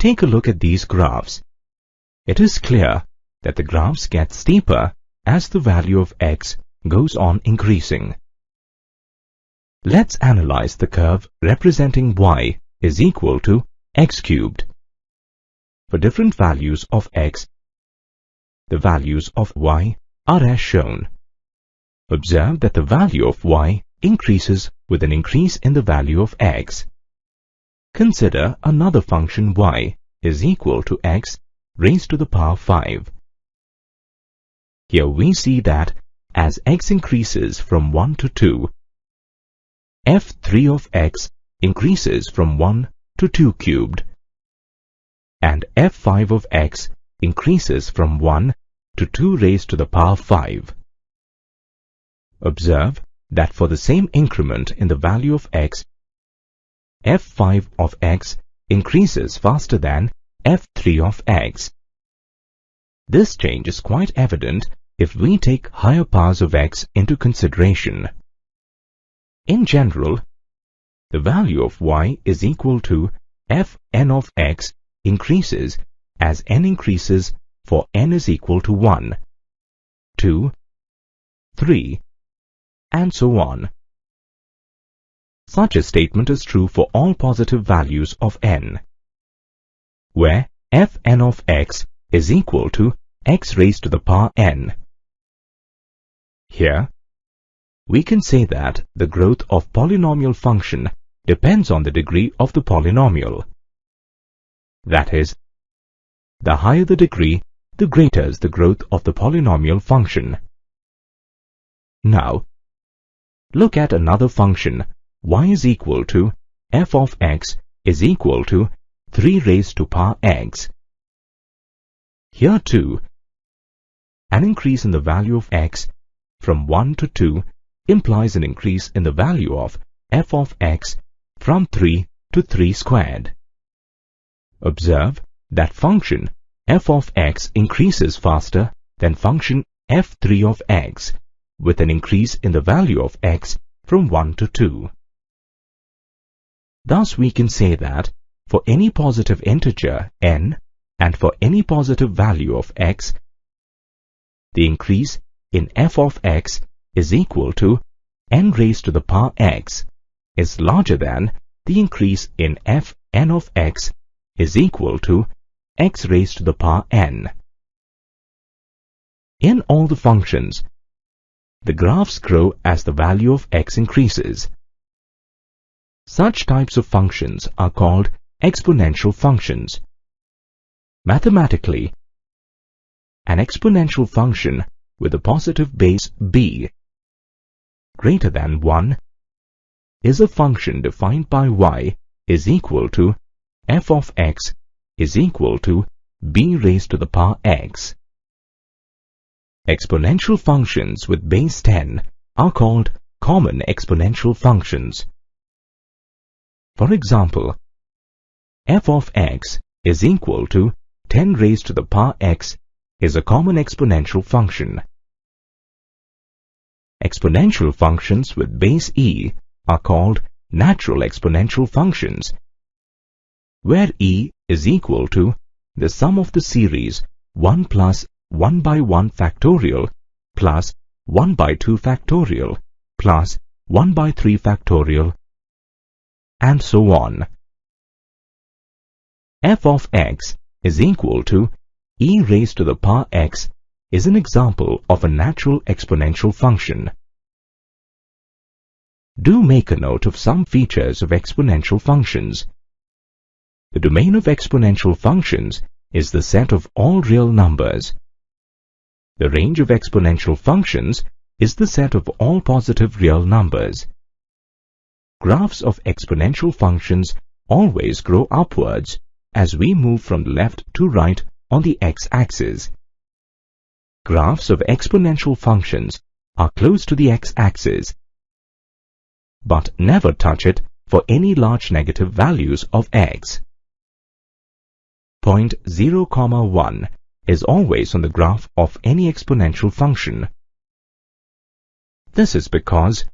take a look at these graphs. It is clear that the graphs get steeper as the value of x goes on increasing. Let's analyze the curve representing y is equal to x cubed. For different values of x, the values of y are as shown. Observe that the value of y increases with an increase in the value of x. Consider another function y is equal to x raised to the power 5. Here we see that as x increases from 1 to 2, f3 of x increases from 1 to 2 cubed, and f5 of x increases from 1 to 2 raised to the power 5. Observe that for the same increment in the value of x, f5 of x increases faster than f3 of x. This change is quite evident if we take higher powers of x into consideration. In general, the value of y is equal to fn of x increases as n increases for n is equal to 1, 2, 3, and so on. Such a statement is true for all positive values of n, where fn of x is equal to x raised to the power n. Here, we can say that the growth of polynomial function depends on the degree of the polynomial. That is, the higher the degree, the greater is the growth of the polynomial function. Now, look at another function, y is equal to f of x is equal to 3 raised to power x. Here too, an increase in the value of x from 1 to 2 implies an increase in the value of f of x from 3 to 3 squared. Observe that function f of x increases faster than function f3 of x, with an increase in the value of x from 1 to 2. Thus we can say that for any positive integer n and for any positive value of x, the increase in f of x is equal to n raised to the power x is larger than the increase in fn of x is equal to x raised to the power n. In all the functions, the graphs grow as the value of x increases. Such types of functions are called exponential functions. Mathematically, an exponential function with a positive base b greater than 1 is a function defined by y is equal to f of x is equal to b raised to the power x. Exponential functions with base 10 are called common exponential functions. For example, f of x is equal to 10 raised to the power x is a common exponential function. Exponential functions with base e are called natural exponential functions, where e is equal to the sum of the series 1 plus 1 by 1 factorial plus 1 by 2 factorial plus 1 by 3 factorial, and so on. F of x is equal to e raised to the power x is an example of a natural exponential function. Do make a note of some features of exponential functions. The domain of exponential functions is the set of all real numbers. The range of exponential functions is the set of all positive real numbers. Graphs of exponential functions always grow upwards as we move from the left to right on the x-axis. Graphs of exponential functions are close to the x-axis, but never touch it for any large negative values of x. Point 0, 1 is always on the graph of any exponential function. This is because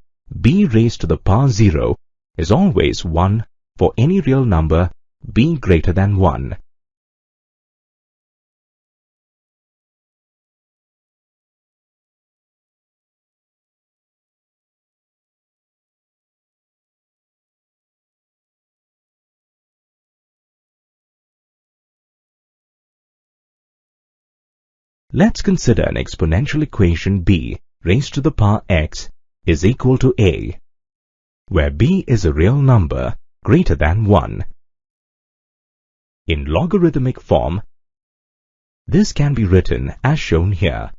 b raised to the power 0 is always 1 for any real number b greater than 1, Let's consider an exponential equation b raised to the power x is equal to a, where b is a real number greater than 1. In logarithmic form, this can be written as shown here.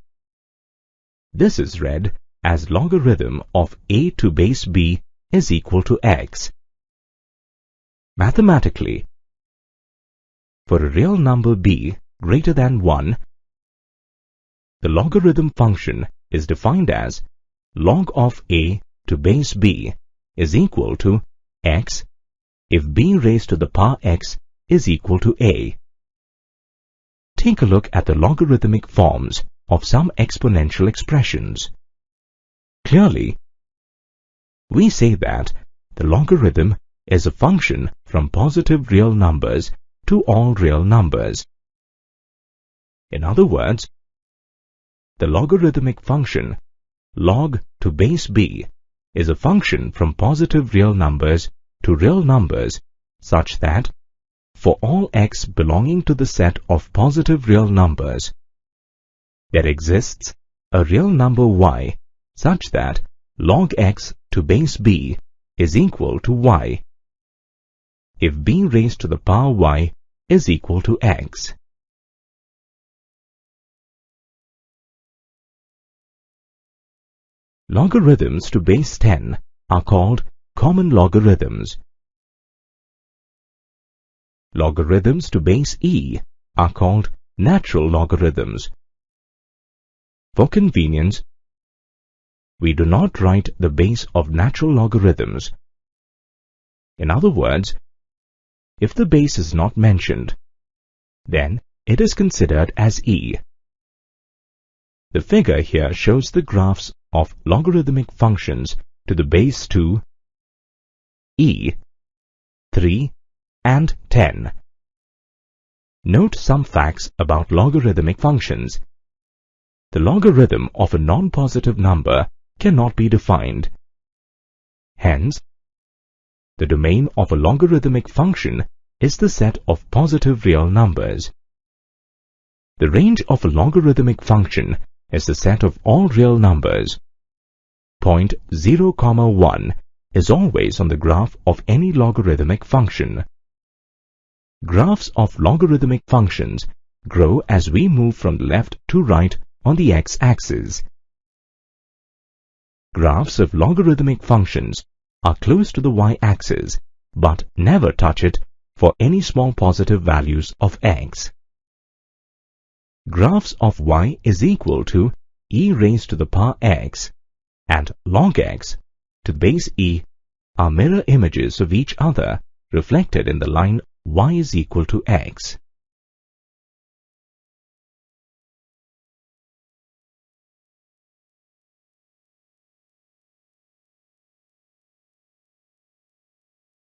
This is read as logarithm of a to base b is equal to x. Mathematically, for a real number b greater than 1, the logarithm function is defined as log of a to base b is equal to x if b raised to the power x is equal to a. Take a look at the logarithmic forms of some exponential expressions. Clearly, we say that the logarithm is a function from positive real numbers to all real numbers. In other words, the logarithmic function log to base b is a function from positive real numbers to real numbers such that for all x belonging to the set of positive real numbers, there exists a real number y such that log x to base b is equal to y if b raised to the power y is equal to x. Logarithms to base 10 are called common logarithms. Logarithms to base e are called natural logarithms. For convenience, we do not write the base of natural logarithms. In other words, if the base is not mentioned, then it is considered as e. The figure here shows the graphs of logarithmic functions to the base 2, e, 3, and 10. Note some facts about logarithmic functions. The logarithm of a non-positive number cannot be defined. Hence, the domain of a logarithmic function is the set of positive real numbers. The range of a logarithmic function is the set of all real numbers. Point 0, 1 is always on the graph of any logarithmic function. Graphs of logarithmic functions grow as we move from left to right on the x-axis. Graphs of logarithmic functions are close to the y-axis but never touch it for any small positive values of x. Graphs of y is equal to e raised to the power x and log x to base e are mirror images of each other reflected in the line y is equal to x.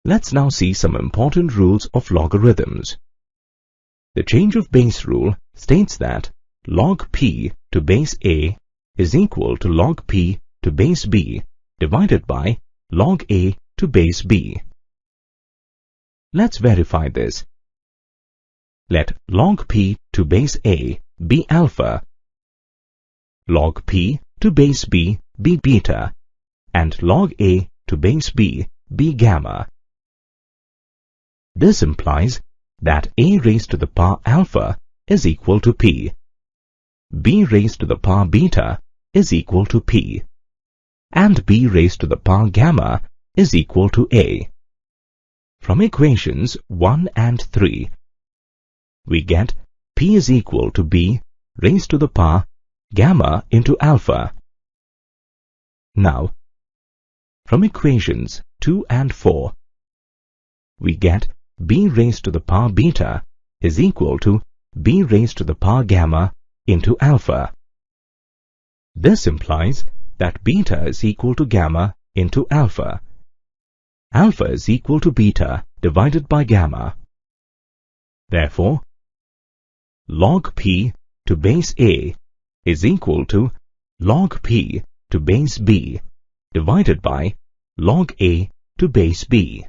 Let's now see some important rules of logarithms. The change of base rule states that log p to base a is equal to log p to base b divided by log a to base b. Let's verify this. Let log p to base a be alpha, log p to base b be beta, and log a to base b be gamma. This implies that a raised to the power alpha is equal to p, b raised to the power beta is equal to p, and b raised to the power gamma is equal to a. From equations 1 and 3, we get p is equal to b raised to the power gamma into alpha. Now, from equations 2 and 4, we get b raised to the power beta is equal to b raised to the power gamma into alpha. This implies that beta is equal to gamma into alpha. Alpha is equal to beta divided by gamma. Therefore, log p to base a is equal to log p to base b divided by log a to base b.